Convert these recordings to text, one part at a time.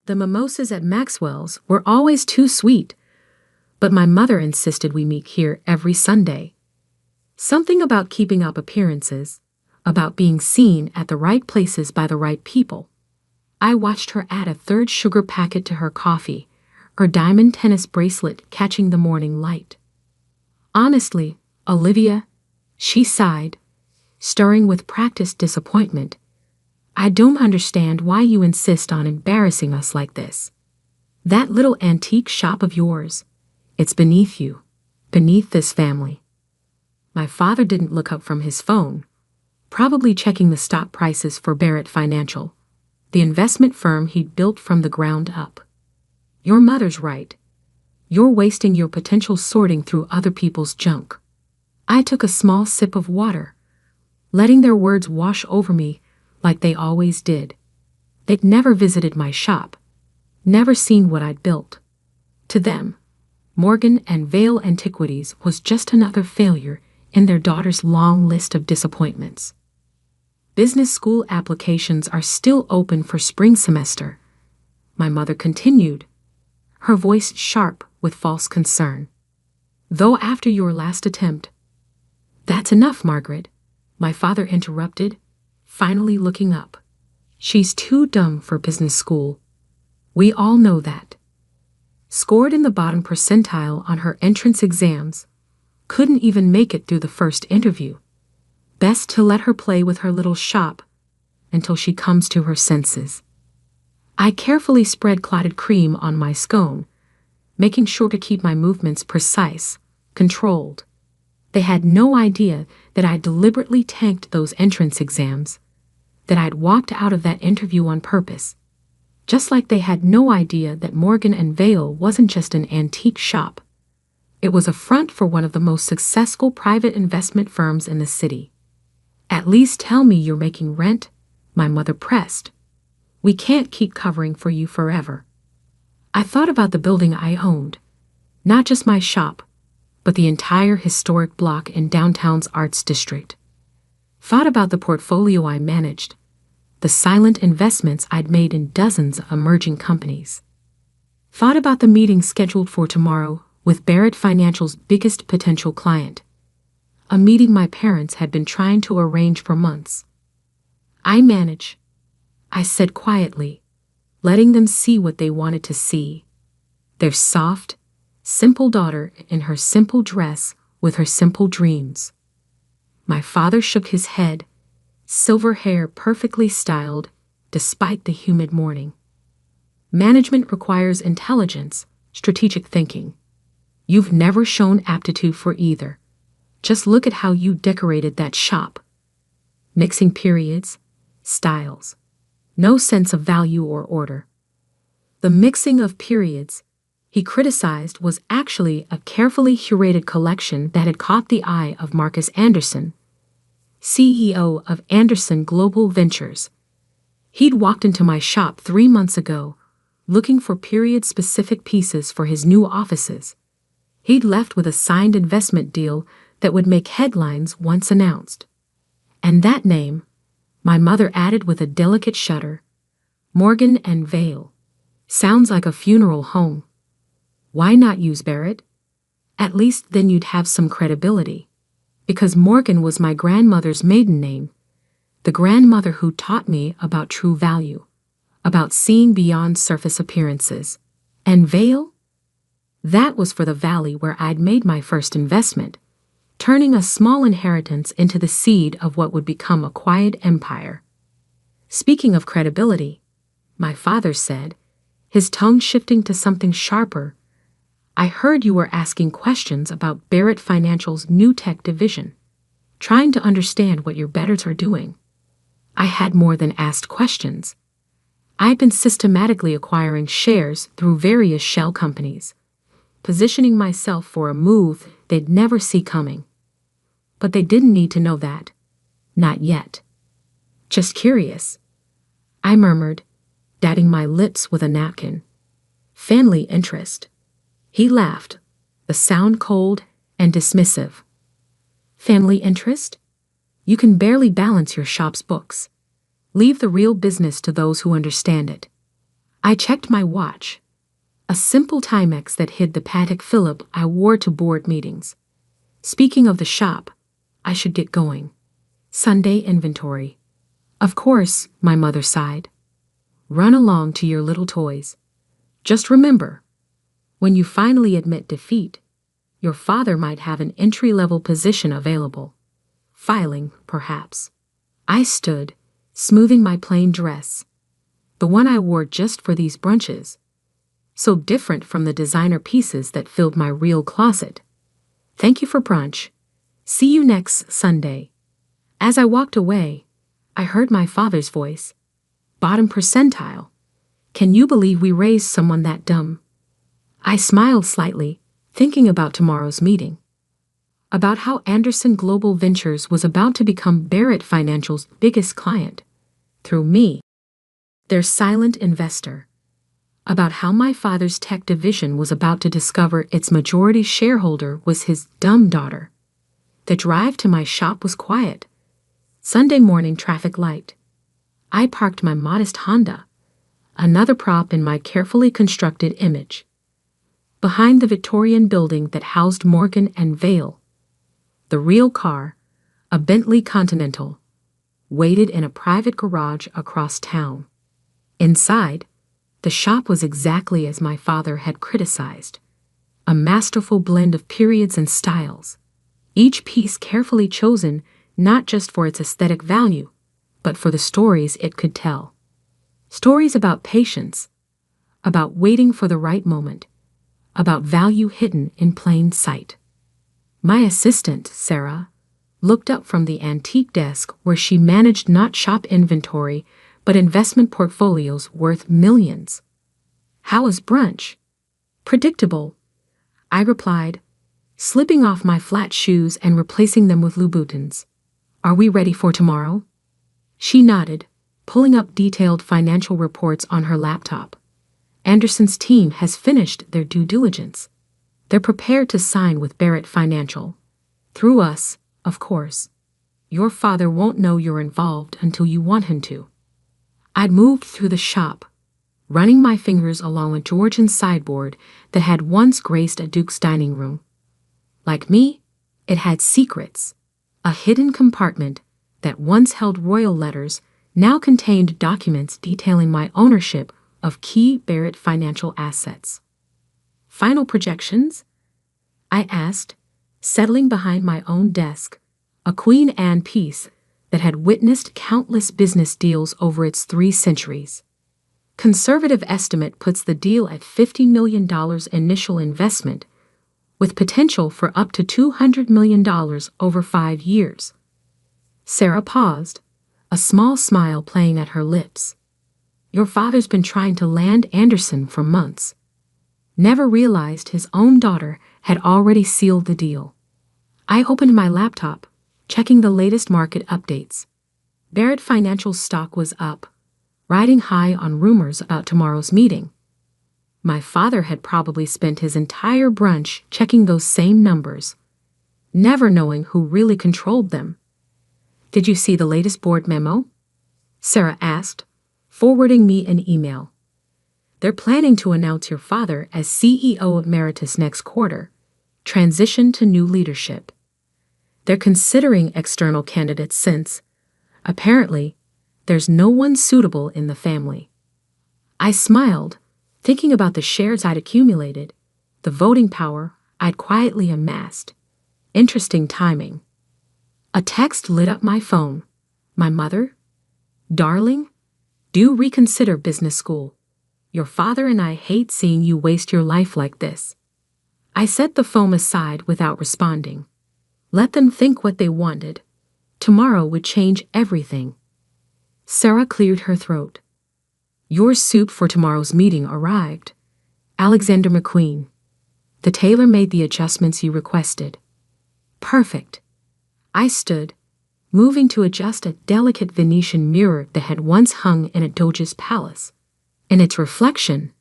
The mimosas at Maxwell's were always too sweet, but my mother insisted we meet here every Sunday. Something about keeping up appearances, about being seen at the right places by the right people. I watched her add a third sugar packet to her coffee, her diamond tennis bracelet catching the morning light. Honestly, Olivia, she sighed, stirring with practiced disappointment, I don't understand why you insist on embarrassing us like this. That little antique shop of yours, it's beneath you, beneath this family. My father didn't look up from his phone, probably checking the stock prices for Barrett Financial, the investment firm he'd built from the ground up. Your mother's right. You're wasting your potential sorting through other people's junk. I took a small sip of water, letting their words wash over me like they always did. They'd never visited my shop, never seen what I'd built. To them, Morgan and Vale Antiquities was just another failure in their daughter's long list of disappointments. Business school applications are still open for spring semester, my mother continued, her voice sharp with false concern. Though after your last attempt. That's enough, Margaret, my father interrupted, finally looking up. She's too dumb for business school. We all know that. Scored in the bottom percentile on her entrance exams, couldn't even make it through the first interview. Best to let her play with her little shop until she comes to her senses. I carefully spread clotted cream on my scone, making sure to keep my movements precise, controlled. They had no idea that I'd deliberately tanked those entrance exams, that I'd walked out of that interview on purpose, just like they had no idea that Morgan and Vale wasn't just an antique shop. It was a front for one of the most successful private investment firms in the city. At least tell me you're making rent, my mother pressed. We can't keep covering for you forever. I thought about the building I owned, not just my shop, but the entire historic block in downtown's arts district. Thought about the portfolio I managed, the silent investments I'd made in dozens of emerging companies. Thought about the meeting scheduled for tomorrow with Barrett Financial's biggest potential client, a meeting my parents had been trying to arrange for months. I manage, I said quietly, letting them see what they wanted to see. Their soft, simple daughter in her simple dress with her simple dreams. My father shook his head, silver hair perfectly styled despite the humid morning. Management requires intelligence, strategic thinking. You've never shown aptitude for either. Just look at how you decorated that shop. Mixing periods, styles. No sense of value or order. The mixing of periods, he criticized, was actually a carefully curated collection that had caught the eye of Marcus Anderson, CEO of Anderson Global Ventures. He'd walked into my shop 3 months ago, looking for period-specific pieces for his new offices. He'd left with a signed investment deal that would make headlines once announced. And that name, my mother added with a delicate shudder, Morgan and Vale, sounds like a funeral home. Why not use Barrett? At least then you'd have some credibility. Because Morgan was my grandmother's maiden name, the grandmother who taught me about true value, about seeing beyond surface appearances. And Vale? That was for the valley where I'd made my first investment, turning a small inheritance into the seed of what would become a quiet empire. Speaking of credibility, my father said, his tone shifting to something sharper, I heard you were asking questions about Barrett Financial's new tech division, trying to understand what your betters are doing. I had more than asked questions. I'd been systematically acquiring shares through various shell companies, positioning myself for a move they'd never see coming. But they didn't need to know that. Not yet. Just curious, I murmured, dabbing my lips with a napkin. Family interest. He laughed, the sound cold and dismissive. Family interest? You can barely balance your shop's books. Leave the real business to those who understand it. I checked my watch, a simple Timex that hid the Patek Philippe I wore to board meetings. Speaking of the shop, I should get going. Sunday inventory. Of course, my mother sighed. Run along to your little toys. Just remember, when you finally admit defeat, your father might have an entry-level position available. Filing, perhaps. I stood, smoothing my plain dress, the one I wore just for these brunches, so different from the designer pieces that filled my real closet. Thank you for brunch. See you next Sunday. As I walked away, I heard my father's voice. Bottom percentile. Can you believe we raised someone that dumb? I smiled slightly, thinking about tomorrow's meeting. About how Anderson Global Ventures was about to become Barrett Financial's biggest client, through me, their silent investor. About how my father's tech division was about to discover its majority shareholder was his dumb daughter. The drive to my shop was quiet. Sunday morning traffic light. I parked my modest Honda, another prop in my carefully constructed image, behind the Victorian building that housed Morgan and Vale. The real car, a Bentley Continental, waited in a private garage across town. Inside, the shop was exactly as my father had criticized, a masterful blend of periods and styles, each piece carefully chosen not just for its aesthetic value, but for the stories it could tell. Stories about patience, about waiting for the right moment, about value hidden in plain sight. My assistant, Sarah, looked up from the antique desk where she managed not shop inventory, but investment portfolios worth millions. How was brunch? Predictable, I replied, slipping off my flat shoes and replacing them with Louboutins. Are we ready for tomorrow? She nodded, pulling up detailed financial reports on her laptop. Anderson's team has finished their due diligence. They're prepared to sign with Barrett Financial. Through us, of course. Your father won't know you're involved until you want him to. I'd moved through the shop, running my fingers along a Georgian sideboard that had once graced a duke's dining room. Like me, it had secrets. A hidden compartment that once held royal letters now contained documents detailing my ownership of key Barrett financial assets. Final projections? I asked, settling behind my own desk, a Queen Anne piece that had witnessed countless business deals over its 3 centuries. Conservative estimate puts the deal at $50 million initial investment, with potential for up to $200 million over 5 years. Sarah paused, a small smile playing at her lips. Your father's been trying to land Anderson for months. Never realized his own daughter had already sealed the deal. I opened my laptop, checking the latest market updates. Barrett Financial's stock was up, riding high on rumors about tomorrow's meeting. My father had probably spent his entire brunch checking those same numbers, never knowing who really controlled them. Did you see the latest board memo? Sarah asked, forwarding me an email. They're planning to announce your father as CEO Emeritus next quarter, transition to new leadership. They're considering external candidates since, apparently, there's no one suitable in the family. I smiled, thinking about the shares I'd accumulated, the voting power I'd quietly amassed. Interesting timing. A text lit up my phone. My mother? Darling, do reconsider business school. Your father and I hate seeing you waste your life like this. I set the phone aside without responding. Let them think what they wanted. Tomorrow would change everything. Sarah cleared her throat. Your soup for tomorrow's meeting arrived. Alexander McQueen. The tailor made the adjustments you requested. Perfect. I stood, moving to adjust a delicate Venetian mirror that had once hung in a doge's palace. In its reflection,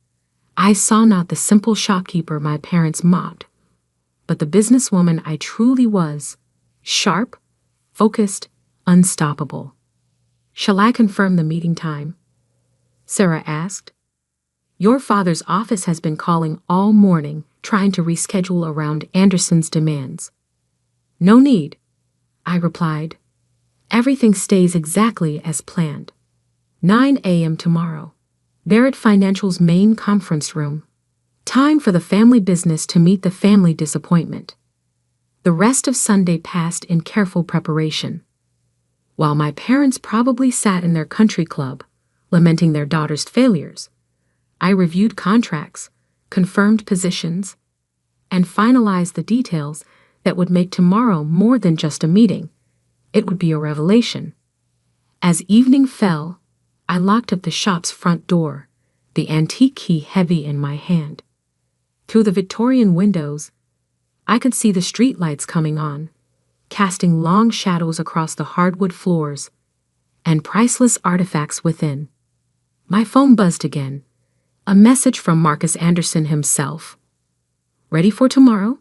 I saw not the simple shopkeeper my parents mocked, but the businesswoman I truly was, sharp, focused, unstoppable. Shall I confirm the meeting time? Sarah asked. Your father's office has been calling all morning, trying to reschedule around Anderson's demands. No need, I replied. Everything stays exactly as planned. 9 a.m. tomorrow. Barrett Financial's main conference room. Time for the family business to meet the family disappointment. The rest of Sunday passed in careful preparation. While my parents probably sat in their country club, lamenting their daughter's failures, I reviewed contracts, confirmed positions, and finalized the details that would make tomorrow more than just a meeting. It would be a revelation. As evening fell, I locked up the shop's front door, the antique key heavy in my hand. Through the Victorian windows, I could see the streetlights coming on, casting long shadows across the hardwood floors, and priceless artifacts within. My phone buzzed again, a message from Marcus Anderson himself. Ready for tomorrow?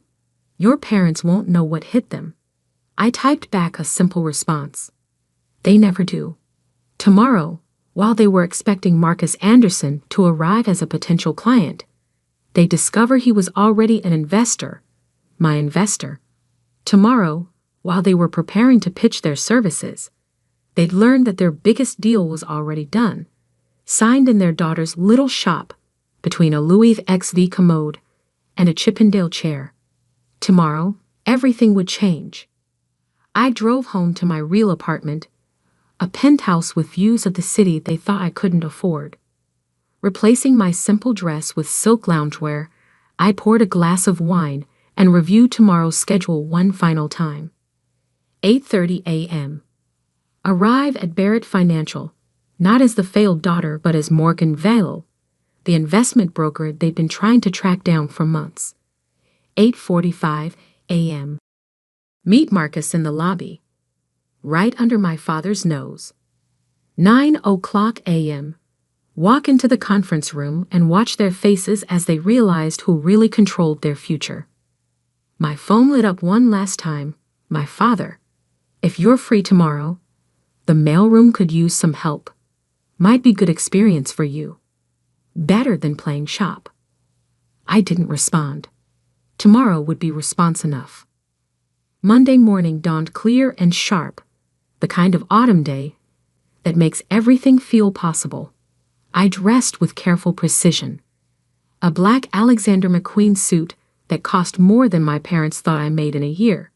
Your parents won't know what hit them. I typed back a simple response. They never do. Tomorrow, while they were expecting Marcus Anderson to arrive as a potential client, they discover he was already an investor, my investor. Tomorrow, while they were preparing to pitch their services, they'd learned that their biggest deal was already done, signed in their daughter's little shop between a Louis XV commode and a Chippendale chair. Tomorrow, everything would change. I drove home to my real apartment, a penthouse with views of the city they thought I couldn't afford. Replacing my simple dress with silk loungewear, I poured a glass of wine and reviewed tomorrow's schedule one final time. 8:30 a.m. Arrive at Barrett Financial, not as the failed daughter but as Morgan Vale, the investment broker they'd been trying to track down for months. 8:45 a.m. Meet Marcus in the lobby, right under my father's nose. 9 o'clock a.m. Walk into the conference room and watch their faces as they realized who really controlled their future. My phone lit up one last time. My father. If you're free tomorrow, the mailroom could use some help. Might be good experience for you. Better than playing shop. I didn't respond. Tomorrow would be response enough. Monday morning dawned clear and sharp, the kind of autumn day that makes everything feel possible. I dressed with careful precision. A black Alexander McQueen suit that cost more than my parents thought I made in a year.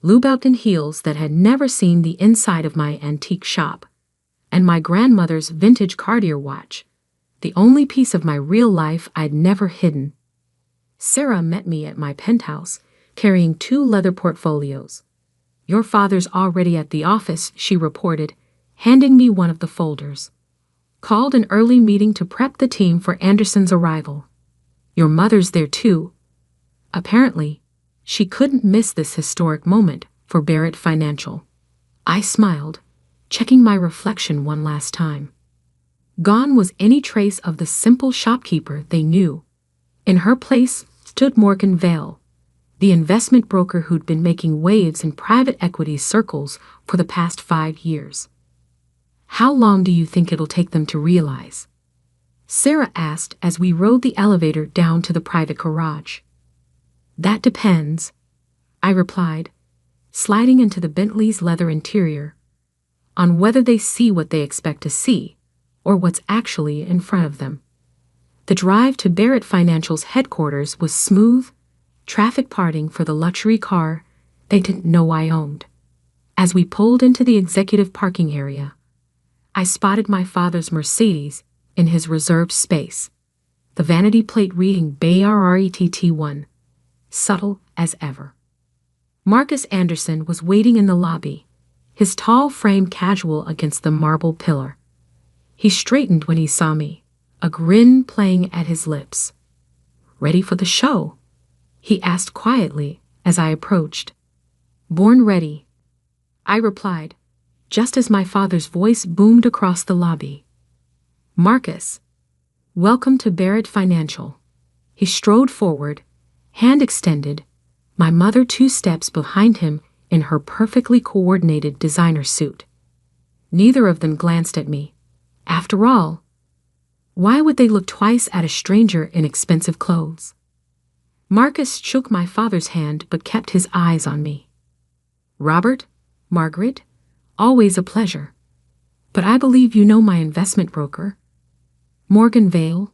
Louboutin heels that had never seen the inside of my antique shop. And my grandmother's vintage Cartier watch, the only piece of my real life I'd never hidden. Sarah met me at my penthouse, carrying 2 leather portfolios. Your father's already at the office, she reported, handing me one of the folders. Called an early meeting to prep the team for Anderson's arrival. Your mother's there too. Apparently, she couldn't miss this historic moment for Barrett Financial. I smiled, checking my reflection one last time. Gone was any trace of the simple shopkeeper they knew. In her place stood Morgan Vale, the investment broker who'd been making waves in private equity circles for the past 5 years. How long do you think it'll take them to realize? Sarah asked as we rode the elevator down to the private garage. That depends, I replied, sliding into the Bentley's leather interior, on whether they see what they expect to see, or what's actually in front of them. The drive to Barrett Financial's headquarters was smooth, traffic parting for the luxury car they didn't know I owned. As we pulled into the executive parking area, I spotted my father's Mercedes in his reserved space, the vanity plate reading BRRETT1, subtle as ever. Marcus Anderson was waiting in the lobby, his tall frame casual against the marble pillar. He straightened when he saw me, a grin playing at his lips. "Ready for the show?" he asked quietly as I approached. "Born ready," I replied, just as my father's voice boomed across the lobby. "Marcus, welcome to Barrett Financial." He strode forward, hand extended, my mother 2 steps behind him in her perfectly coordinated designer suit. Neither of them glanced at me. After all, Why would they look twice at a stranger in expensive clothes? Marcus shook my father's hand but kept his eyes on me. Robert, Margaret, always a pleasure. But I believe you know my investment broker. Morgan Vale.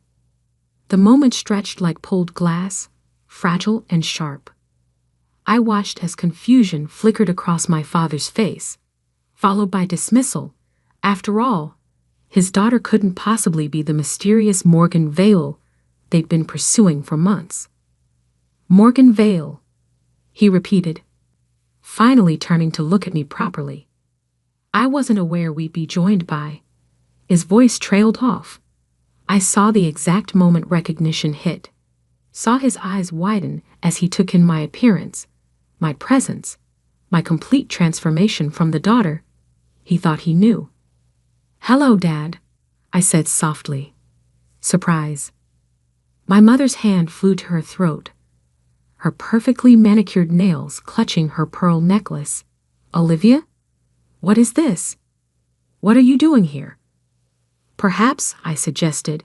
The moment stretched like pulled glass, fragile and sharp. I watched as confusion flickered across my father's face, followed by dismissal. After all, his daughter couldn't possibly be the mysterious Morgan Vale they'd been pursuing for months. Morgan Vale, he repeated, finally turning to look at me properly. I wasn't aware we'd be joined by. His voice trailed off. I saw the exact moment recognition hit, saw his eyes widen as he took in my appearance, my presence, my complete transformation from the daughter he thought he knew. Hello, Dad, I said softly. Surprise. My mother's hand flew to her throat, her perfectly manicured nails clutching her pearl necklace. Olivia? What is this? What are you doing here? Perhaps, I suggested,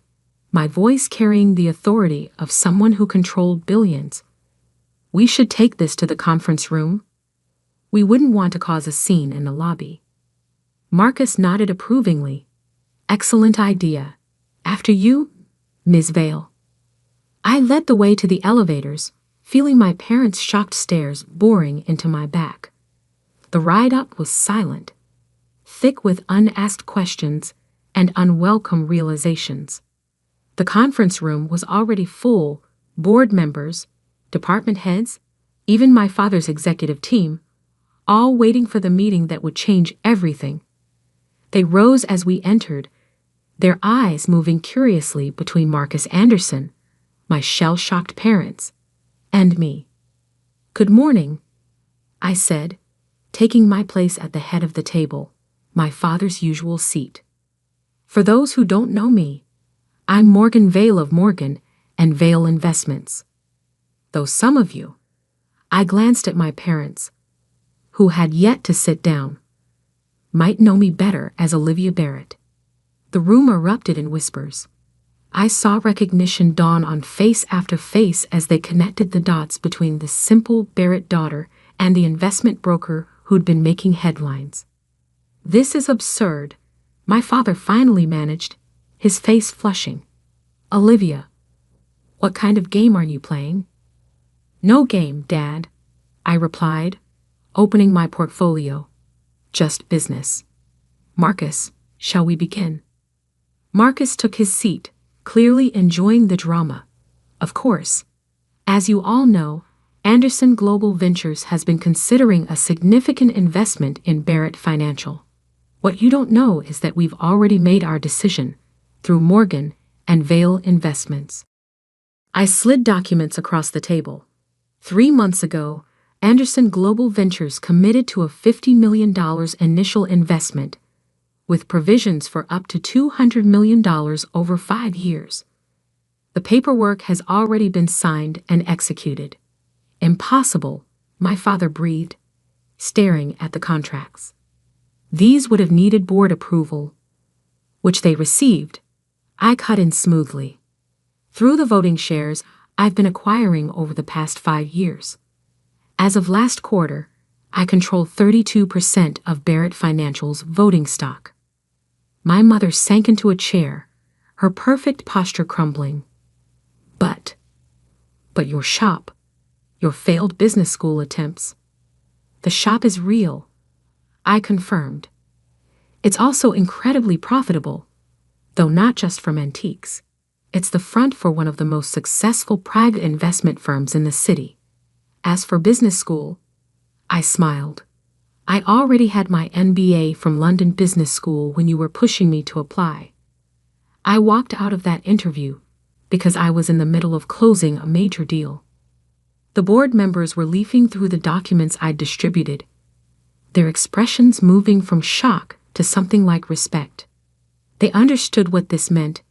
my voice carrying the authority of someone who controlled billions. We should take this to the conference room. We wouldn't want to cause a scene in the lobby. Marcus nodded approvingly. Excellent idea. After you, Ms. Vale. I led the way to the elevators, feeling my parents' shocked stares boring into my back. The ride up was silent, thick with unasked questions and unwelcome realizations. The conference room was already full, board members, department heads, even my father's executive team, all waiting for the meeting that would change everything. They rose as we entered, their eyes moving curiously between Marcus Anderson, my shell-shocked parents, and me. Good morning, I said, taking my place at the head of the table, my father's usual seat. For those who don't know me, I'm Morgan Vale of Morgan and Vale Investments. Though some of you, I glanced at my parents, who had yet to sit down, might know me better as Olivia Barrett. The room erupted in whispers. I saw recognition dawn on face after face as they connected the dots between the simple Barrett daughter and the investment broker who'd been making headlines. This is absurd, my father finally managed, his face flushing. Olivia, what kind of game are you playing? No game, Dad, I replied, opening my portfolio. Just business. Marcus, shall we begin? Marcus took his seat, clearly enjoying the drama. Of course. As you all know, Anderson Global Ventures has been considering a significant investment in Barrett Financial. What you don't know is that we've already made our decision through Morgan and Vale Investments. I slid documents across the table. 3 months ago, Anderson Global Ventures committed to a $50 million initial investment, with provisions for up to $200 million over 5 years. The paperwork has already been signed and executed. Impossible, my father breathed, staring at the contracts. These would have needed board approval, which they received. I cut in smoothly. Through the voting shares I've been acquiring over the past 5 years. As of last quarter, I control 32% of Barrett Financial's voting stock. My mother sank into a chair, her perfect posture crumbling. But your shop, your failed business school attempts. The shop is real, I confirmed. It's also incredibly profitable, though not just from antiques. It's the front for one of the most successful private investment firms in the city. As for business school, I smiled. I already had my MBA from London Business School when you were pushing me to apply. I walked out of that interview because I was in the middle of closing a major deal. The board members were leafing through the documents I'd distributed, their expressions moving from shock to something like respect. They understood what this meant,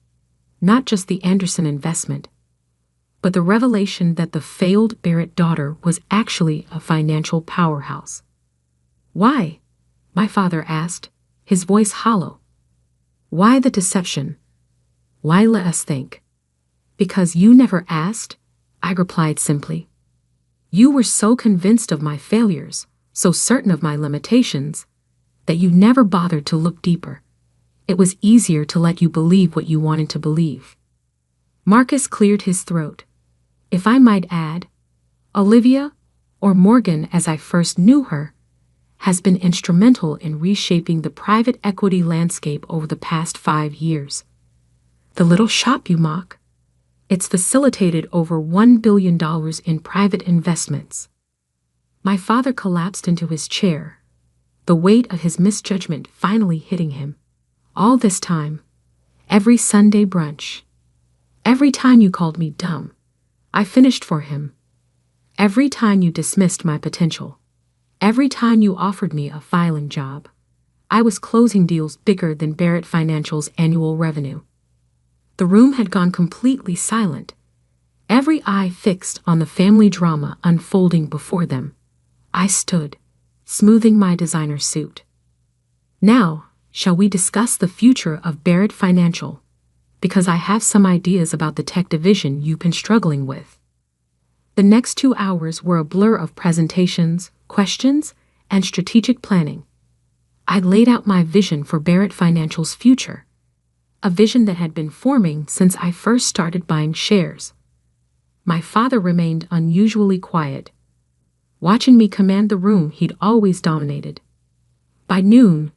not just the Anderson investment, but the revelation that the failed Barrett daughter was actually a financial powerhouse. Why? My father asked, his voice hollow. Why the deception? Why let us think? Because you never asked, I replied simply. You were so convinced of my failures, so certain of my limitations, that you never bothered to look deeper. It was easier to let you believe what you wanted to believe. Marcus cleared his throat. If I might add, Olivia, or Morgan as I first knew her, has been instrumental in reshaping the private equity landscape over the past 5 years. The little shop you mock, it's facilitated over $1 billion in private investments. My father collapsed into his chair, the weight of his misjudgment finally hitting him. All this time, every Sunday brunch, every time you called me dumb, I finished for him. Every time you dismissed my potential, every time you offered me a filing job, I was closing deals bigger than Barrett Financial's annual revenue. The room had gone completely silent, every eye fixed on the family drama unfolding before them. I stood, smoothing my designer suit. Now, shall we discuss the future of Barrett Financial? Because I have some ideas about the tech division you've been struggling with. The next 2 hours were a blur of presentations, questions, and strategic planning. I laid out my vision for Barrett Financial's future, a vision that had been forming since I first started buying shares. My father remained unusually quiet, watching me command the room he'd always dominated. By noon,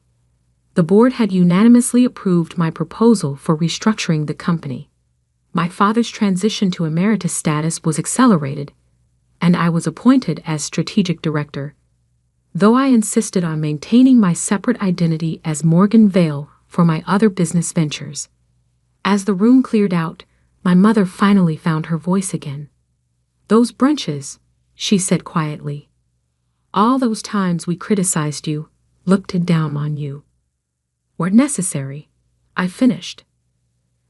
the board had unanimously approved my proposal for restructuring the company. My father's transition to emeritus status was accelerated, and I was appointed as strategic director, though I insisted on maintaining my separate identity as Morgan Vale for my other business ventures. As the room cleared out, my mother finally found her voice again. Those brunches, she said quietly. All those times we criticized you, looked down on you, were necessary. I finished.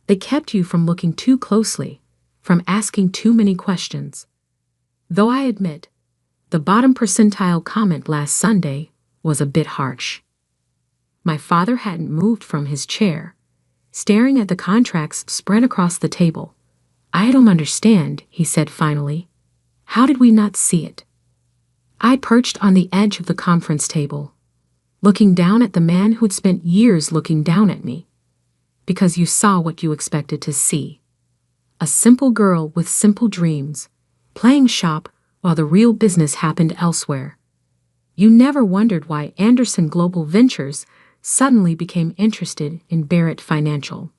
They kept you from looking too closely, from asking too many questions. Though I admit, the bottom percentile comment last Sunday was a bit harsh. My father hadn't moved from his chair, staring at the contracts spread across the table. I don't understand, he said finally. How did we not see it? I perched on the edge of the conference table, looking down at the man who'd spent years looking down at me. Because you saw what you expected to see. A simple girl with simple dreams, playing shop while the real business happened elsewhere. You never wondered why Anderson Global Ventures suddenly became interested in Barrett Financial.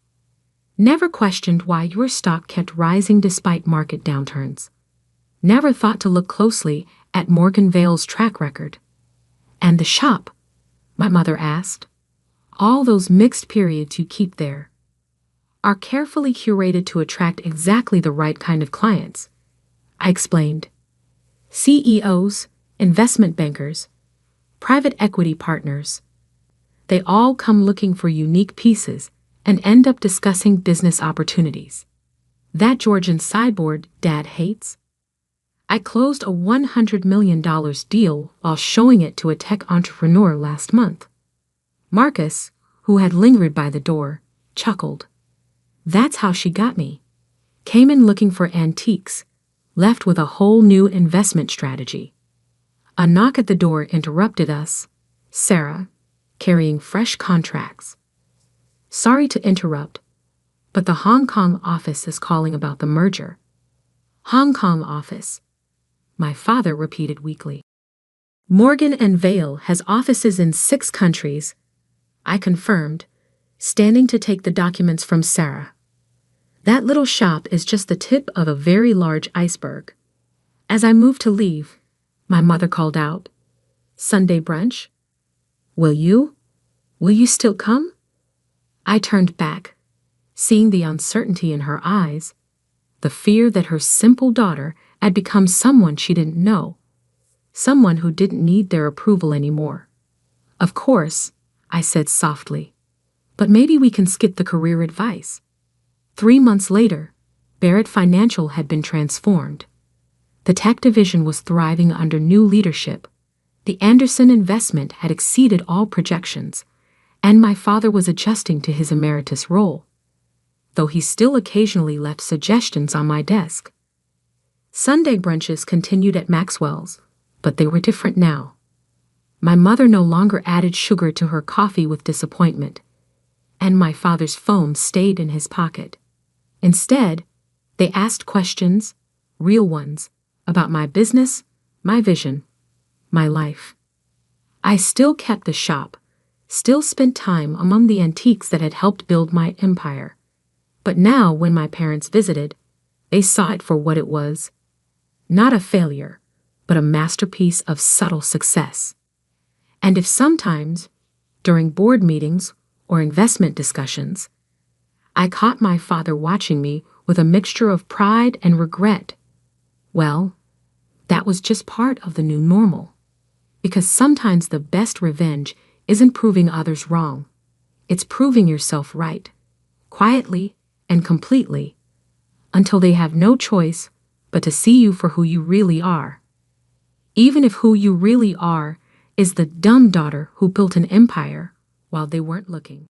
Never questioned why your stock kept rising despite market downturns. Never thought to look closely at Morgan Vale's track record. And the shop? My mother asked. All those mixed periods you keep there are carefully curated to attract exactly the right kind of clients, I explained. CEOs, investment bankers, private equity partners. They all come looking for unique pieces and end up discussing business opportunities. That Georgian sideboard Dad hates? I closed a $100 million deal while showing it to a tech entrepreneur last month. Marcus, who had lingered by the door, chuckled. That's how she got me. Came in looking for antiques, left with a whole new investment strategy. A knock at the door interrupted us. Sarah, carrying fresh contracts. Sorry to interrupt, but the Hong Kong office is calling about the merger. Hong Kong office, my father repeated weakly. Morgan and Vale has offices in 6 countries, I confirmed, standing to take the documents from Sarah. That little shop is just the tip of a very large iceberg. As I moved to leave, my mother called out, Sunday brunch? Will you still come? I turned back, seeing the uncertainty in her eyes, the fear that her simple daughter had become someone she didn't know, someone who didn't need their approval anymore. Of course, I said softly, but maybe we can skip the career advice. 3 months later, Barrett Financial had been transformed. The tech division was thriving under new leadership. The Anderson investment had exceeded all projections, and my father was adjusting to his emeritus role. though he still occasionally left suggestions on my desk. Sunday brunches continued at Maxwell's, but they were different now. My mother no longer added sugar to her coffee with disappointment, and my father's phone stayed in his pocket. Instead, they asked questions, real ones, about my business, my vision, my life. I still kept the shop, still spent time among the antiques that had helped build my empire. But now, when my parents visited, they saw it for what it was. Not a failure, but a masterpiece of subtle success. And if sometimes, during board meetings or investment discussions, I caught my father watching me with a mixture of pride and regret, well, that was just part of the new normal. Because sometimes the best revenge isn't proving others wrong. It's proving yourself right, quietly and completely, until they have no choice but to see you for who you really are. Even if who you really are is the dumb daughter who built an empire while they weren't looking.